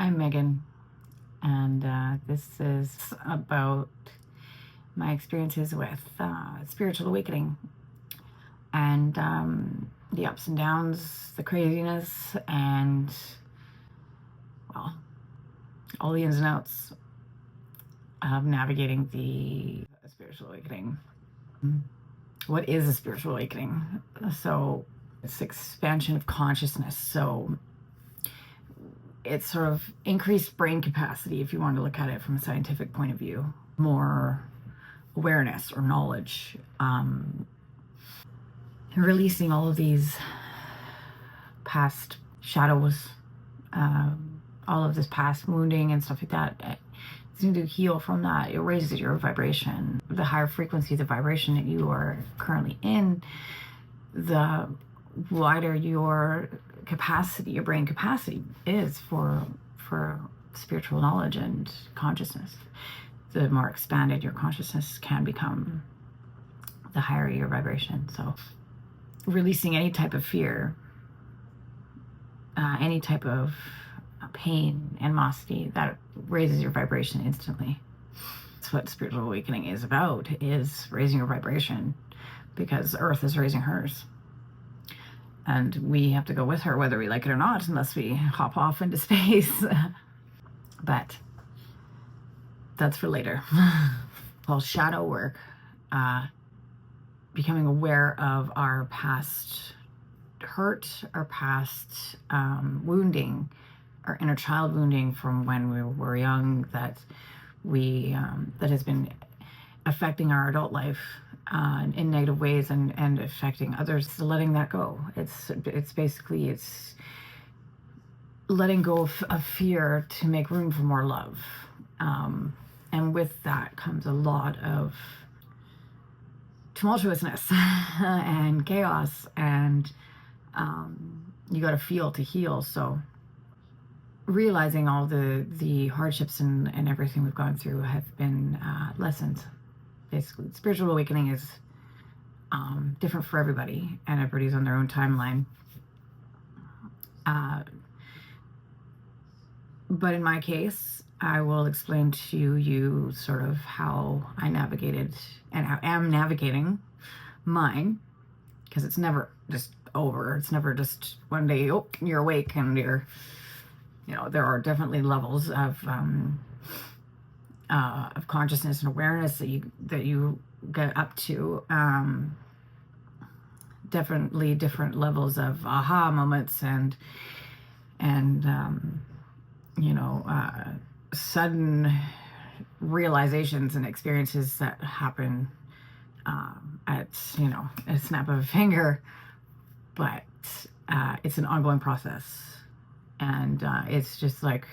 I'm Megan, and this is about my experiences with spiritual awakening and the ups and downs, the craziness, and, well, all the ins and outs of navigating the spiritual awakening. What is a spiritual awakening? So it's expansion of consciousness. So it's sort of increased brain capacity, if you want to look at it from a scientific point of view, more awareness or knowledge, releasing all of these past shadows, all of this past wounding and stuff like that. It's going to heal from that. It raises your vibration. The higher frequency the vibration that you are currently in, the wider your capacity, your brain capacity is for spiritual knowledge and consciousness. The more expanded your consciousness can become, the higher your vibration. So releasing any type of fear, any type of pain, animosity, that raises your vibration instantly. That's what spiritual awakening is about, is raising your vibration, because Earth is raising hers. And we have to go with her whether we like it or not, unless we hop off into space. But that's for later. Well, shadow work, becoming aware of our past hurt, our past wounding, our inner child wounding from when we were young, that has been affecting our adult life in negative ways and affecting others. So letting that go. It's basically letting go of fear to make room for more love. And with that comes a lot of tumultuousness and chaos, and you got to feel to heal. So realizing all the hardships and everything we've gone through have been lessons. Basically, spiritual awakening is different for everybody, and everybody's on their own timeline. But in my case, I will explain to you sort of how I navigated and I am navigating mine, because it's never just over. It's never just one day, oh, you're awake and you're, there are definitely levels of consciousness and awareness that you get up to. Definitely different levels of aha moments and sudden realizations and experiences that happen at a snap of a finger. But it's an ongoing process, and it's just like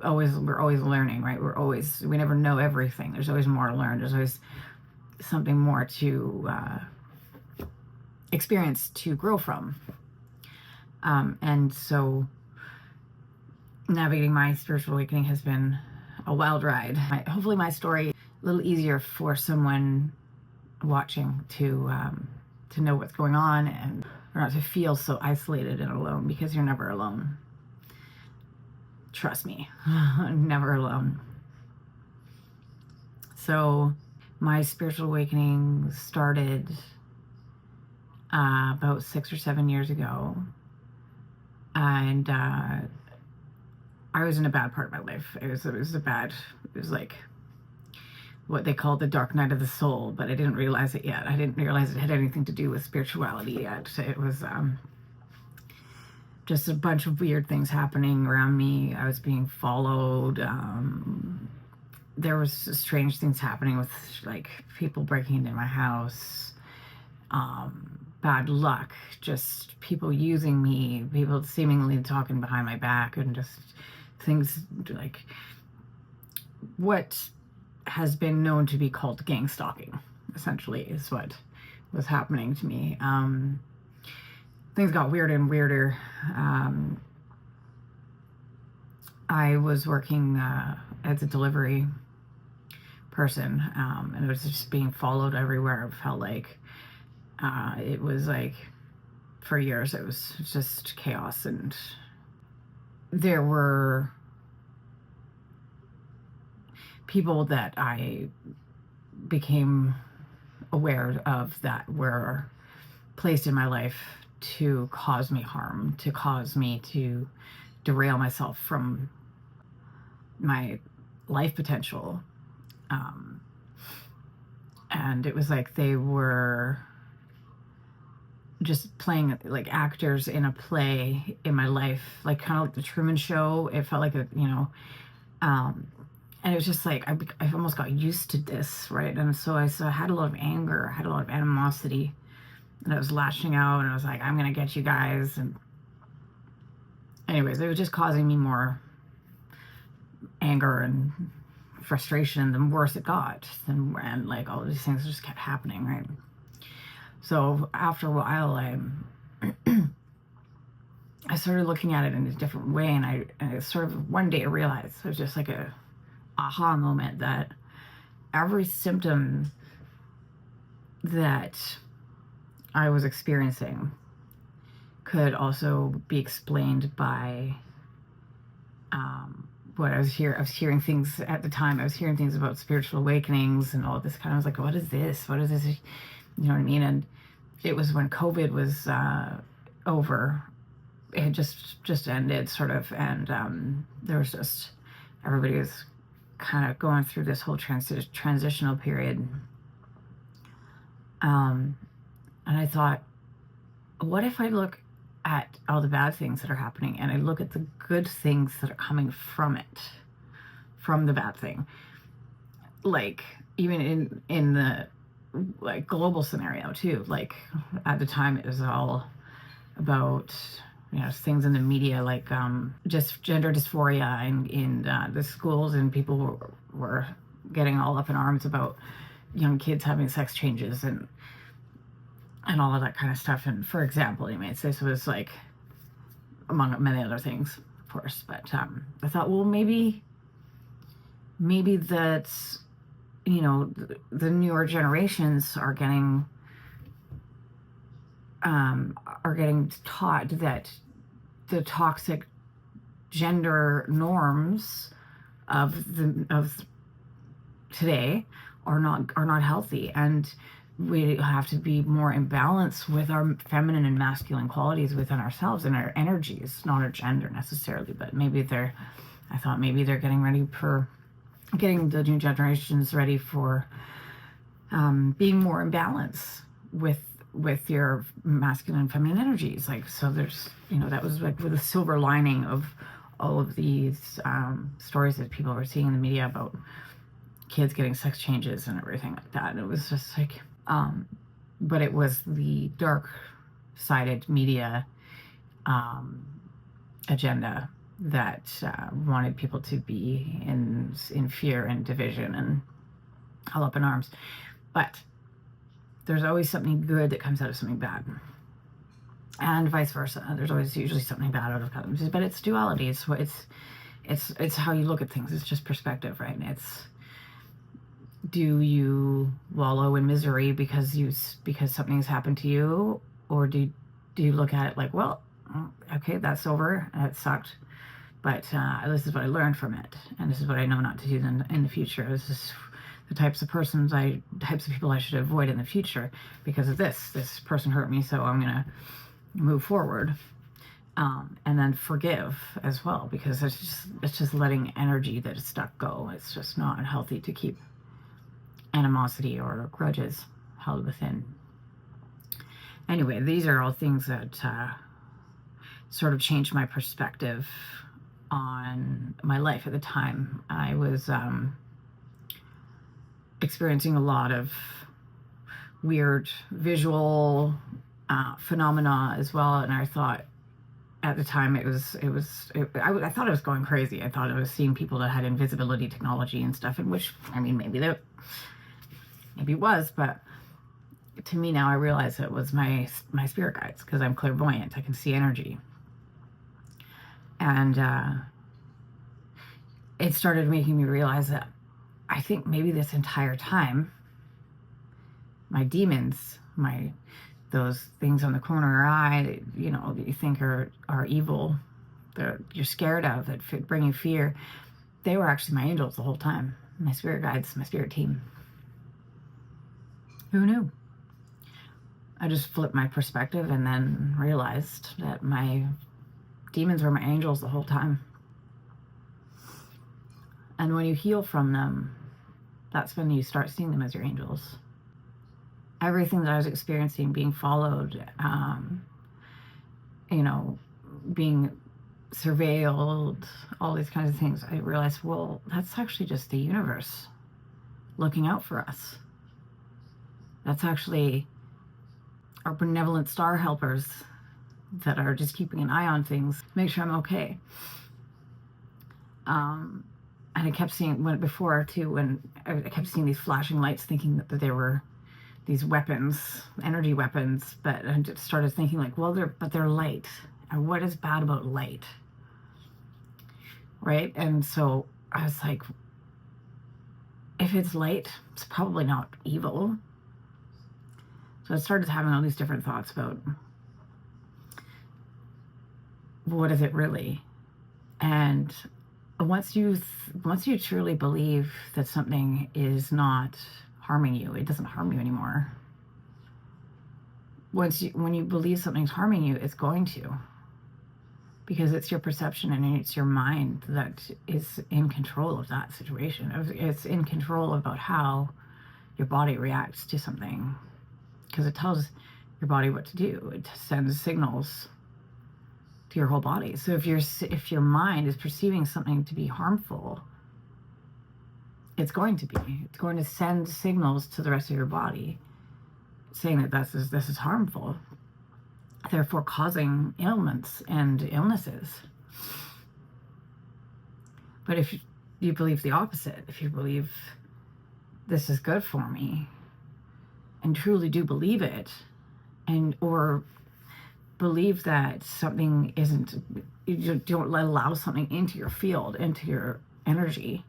we're always learning, right? We never know everything. There's always more to learn. There's always something more to experience, to grow from. And so navigating my spiritual awakening has been a wild ride. Hopefully my story a little easier for someone watching to know what's going on, and or not to feel so isolated and alone, because you're never alone. Trust me, never alone. So my spiritual awakening started about 6 or 7 years ago, and I was in a bad part of my life. It was like what they call the dark night of the soul, but I didn't realize it yet. I didn't realize it had anything to do with spirituality yet. It was just a bunch of weird things happening around me. I was being followed. There was strange things happening with like people breaking into my house. Bad luck, just people using me, people seemingly talking behind my back, and just things like what has been known to be called gang stalking, essentially, is what was happening to me. Things got weirder and weirder. I was working as a delivery person, and it was just being followed everywhere. It felt like it was like, for years, it was just chaos, and there were people that I became aware of that were placed in my life to cause me harm, to cause me to derail myself from my life potential. And it was like they were just playing like actors in a play in my life, like kind of like the Truman Show. It felt like and it was just like I almost got used to this, right? And so I had a lot of anger, I had a lot of animosity, and I was lashing out, and I was like, I'm gonna get you guys. And anyways, it was just causing me more anger and frustration. The worse it got, and like all these things just kept happening, right? So after a while, I started looking at it in a different way, and I sort of one day I realized, it was just like a aha moment, that every symptom that I was experiencing could also be explained by what I was hearing things at the time. I was hearing things about spiritual awakenings and all this kind of, I was like, what is this? What is this? You know what I mean? And it was when COVID was over. It had just ended, sort of, and there was just, everybody was kind of going through this whole transitional period. And I thought, what if I look at all the bad things that are happening, and I look at the good things that are coming from it, from the bad thing? Like, even in the like global scenario too, like at the time it was all about, you know, things in the media, like just gender dysphoria in the schools, and people were getting all up in arms about young kids having sex changes and all of that kind of stuff. And for example, anyways, this was like among many other things, of course. But I thought, well, maybe that's, you know, the newer generations are getting taught that the toxic gender norms of today are not healthy, and we have to be more in balance with our feminine and masculine qualities within ourselves and our energies, not our gender necessarily, but I thought maybe they're getting the new generations ready for being more in balance with your masculine and feminine energies. Like, so there's, you know, that was like with the silver lining of all of these stories that people were seeing in the media about kids getting sex changes and everything like that. And it was just like, but it was the dark-sided media agenda that wanted people to be in fear and division and all up in arms. But there's always something good that comes out of something bad, and vice versa. There's always usually something bad out of it, but it's duality. It's how you look at things. It's just perspective, right? It's, do you wallow in misery because something's happened to you, or do you look at it like, well, okay, that's over, it sucked, but this is what I learned from it, and this is what I know not to do in the future. This is the types of people I should avoid in the future because of this person hurt me, so I'm gonna move forward, and then forgive as well, because it's just letting energy that is stuck go. It's just not healthy to keep animosity or grudges held within. Anyway, these are all things that sort of changed my perspective on my life. At the time, I was experiencing a lot of weird visual phenomena as well, and I thought at the time I thought I was going crazy. I thought I was seeing people that had invisibility technology and stuff, and which, I mean, maybe it was, but to me now I realize it was my spirit guides, because I'm clairvoyant. I can see energy. And it started making me realize that I think maybe this entire time, my demons, those things on the corner of your eye, you know, that you think are evil, that you're scared of, that bring you fear, they were actually my angels the whole time. my spirit guides, my spirit team. Who knew? I just flipped my perspective and then realized that my demons were my angels the whole time. And when you heal from them, that's when you start seeing them as your angels. Everything that I was experiencing, being followed, being surveilled, all these kinds of things, I realized, well, that's actually just the universe looking out for us. That's actually our benevolent star helpers that are just keeping an eye on things, make sure I'm okay. And I kept seeing, when I kept seeing these flashing lights, thinking that they were these weapons, energy weapons, but I just started thinking like, well, they're light. And what is bad about light? Right? And so I was like, if it's light, it's probably not evil. So I started having all these different thoughts about what is it really? And once you truly believe that something is not harming you, it doesn't harm you anymore. When you believe something's harming you, it's going to, because it's your perception and it's your mind that is in control of that situation. It's in control about how your body reacts to something, because it tells your body what to do. It sends signals to your whole body. So if your mind is perceiving something to be harmful, it's going to send signals to the rest of your body saying that this is harmful, therefore causing ailments and illnesses. But if you believe the opposite, if you believe this is good for me, and truly do believe it, or believe that something isn't, you don't allow something into your field, into your energy,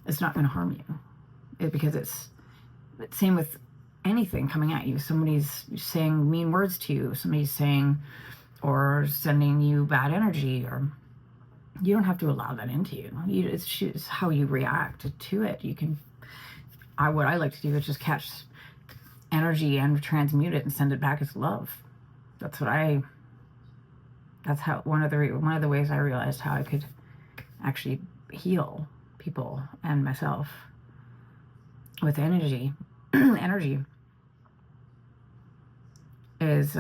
it's not going to harm you. Because it's same with anything coming at you. Somebody's saying mean words to you, somebody's saying or sending you bad energy, or you don't have to allow that into you. It's how you react to it. What I like to do is just catch energy and transmute it and send it back as love. That's how one of the ways I realized how I could actually heal people and myself with energy. Energy is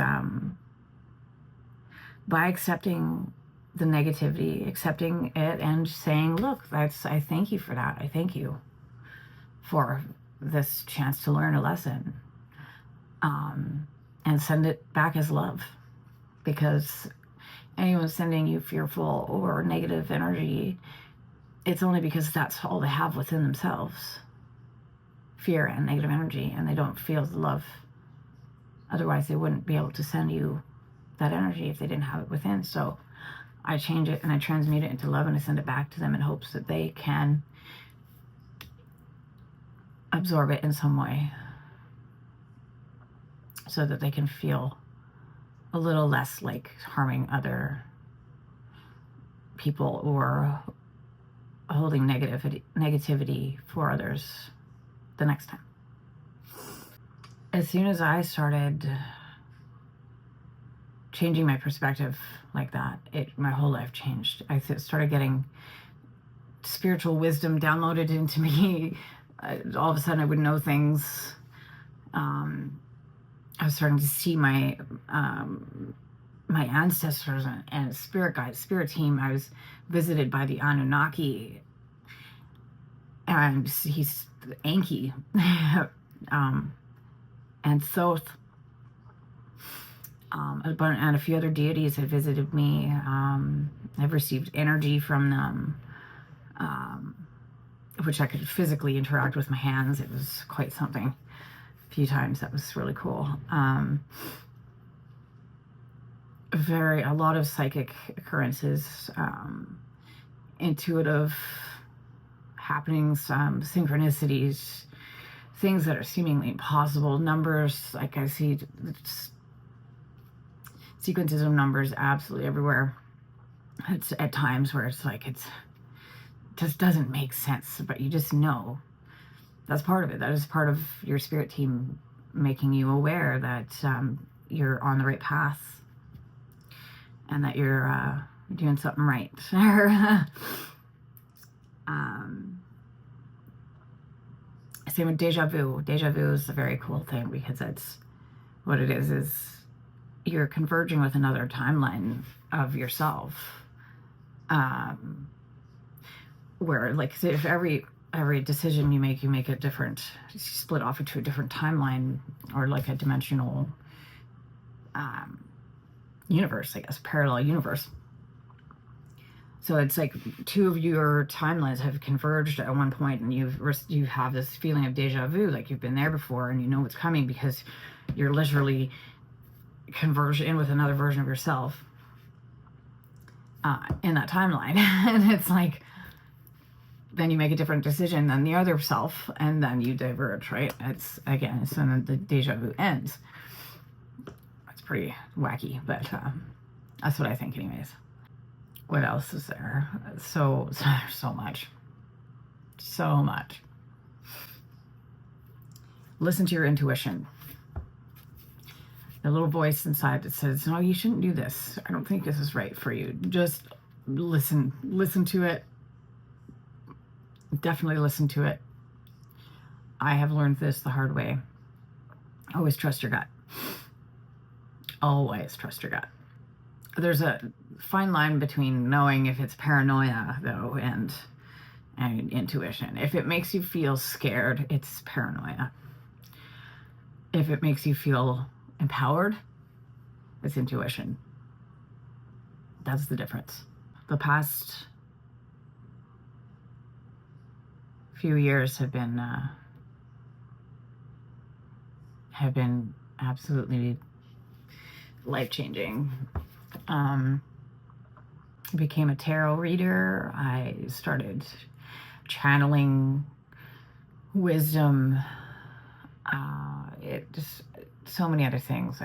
by accepting the negativity, accepting it, and saying, look, I thank you for that. I thank you for this chance to learn a lesson, and send it back as love. Because anyone sending you fearful or negative energy, it's only because that's all they have within themselves, fear and negative energy, and they don't feel the love. Otherwise they wouldn't be able to send you that energy if they didn't have it within. So I change it and I transmute it into love, and I send it back to them in hopes that they can absorb it in some way, so that they can feel a little less like harming other people or holding negativity for others the next time. As soon as I started changing my perspective like that, my whole life changed. I started getting spiritual wisdom downloaded into me. All of a sudden I would know things. I was starting to see my ancestors and spirit guides, spirit team. I was visited by the Anunnaki, and he's Enki, and Thoth, and a few other deities had visited me. I've received energy from them, which I could physically interact with my hands. It was quite something. A few times. That was really cool. A lot of psychic occurrences, intuitive happenings, synchronicities, things that are seemingly impossible. Numbers, like I see sequences of numbers absolutely everywhere. It's at times where it's like just doesn't make sense, but you just know that's part of it. That is part of your spirit team making you aware that you're on the right path and that you're doing something right. Same with deja vu. Deja vu is a very cool thing because it's what it is you're converging with another timeline of yourself. Where, like, if every decision you make it different, you split off into a different timeline, or like a dimensional universe, I guess, parallel universe. So it's like two of your timelines have converged at one point, and you have this feeling of deja vu, like you've been there before and you know what's coming because you're literally converged in with another version of yourself in that timeline. And it's like, then you make a different decision than the other self, and then you diverge, right? It's again, so then the deja vu ends. It's pretty wacky, but that's what I think anyways. What else is there? So much. Listen to your intuition. The little voice inside that says, no, you shouldn't do this. I don't think this is right for you. Just listen to it. Definitely listen to it. I have learned this the hard way. Always trust your gut. Always trust your gut. There's a fine line between knowing if it's paranoia, though, and intuition. If it makes you feel scared, it's paranoia. If it makes you feel empowered, it's intuition. That's the difference. The past few years have been absolutely life-changing. Became a tarot reader. I started channeling wisdom. It just so many other things.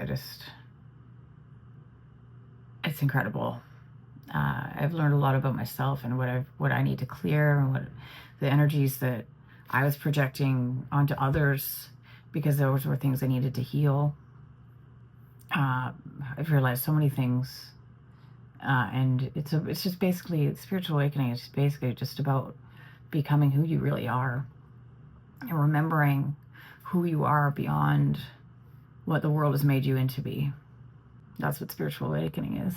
It's incredible. I've learned a lot about myself and what I need to clear, and what the energies that I was projecting onto others, because those were things I needed to heal. I've realized so many things, and it's just basically spiritual awakening. It's basically just about becoming who you really are and remembering who you are beyond what the world has made you into be. That's what spiritual awakening is.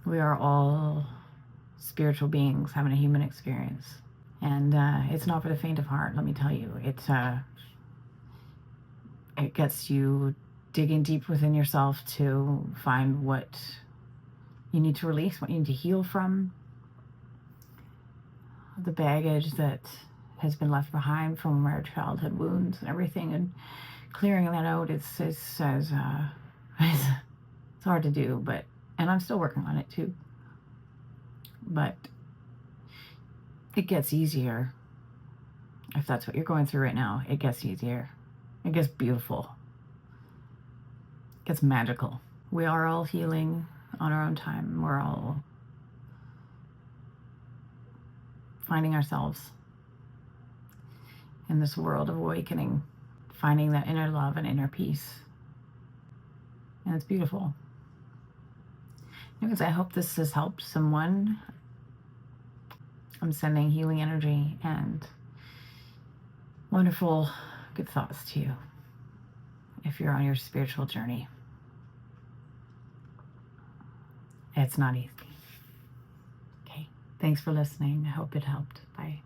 We are all spiritual beings having a human experience, and it's not for the faint of heart. Let me tell you, it gets you digging deep within yourself to find what you need to release, what you need to heal from, the baggage that has been left behind from our childhood wounds and everything, and clearing that out. It's hard to do, and I'm still working on it too. But it gets easier. If that's what you're going through right now, it gets easier. It gets beautiful. It gets magical. We are all healing on our own time. We're all finding ourselves in this world of awakening, finding that inner love and inner peace. And it's beautiful. Anyways, I hope this has helped someone. I'm sending healing energy and wonderful good thoughts to you if you're on your spiritual journey. It's not easy. Okay. Thanks for listening. I hope it helped. Bye.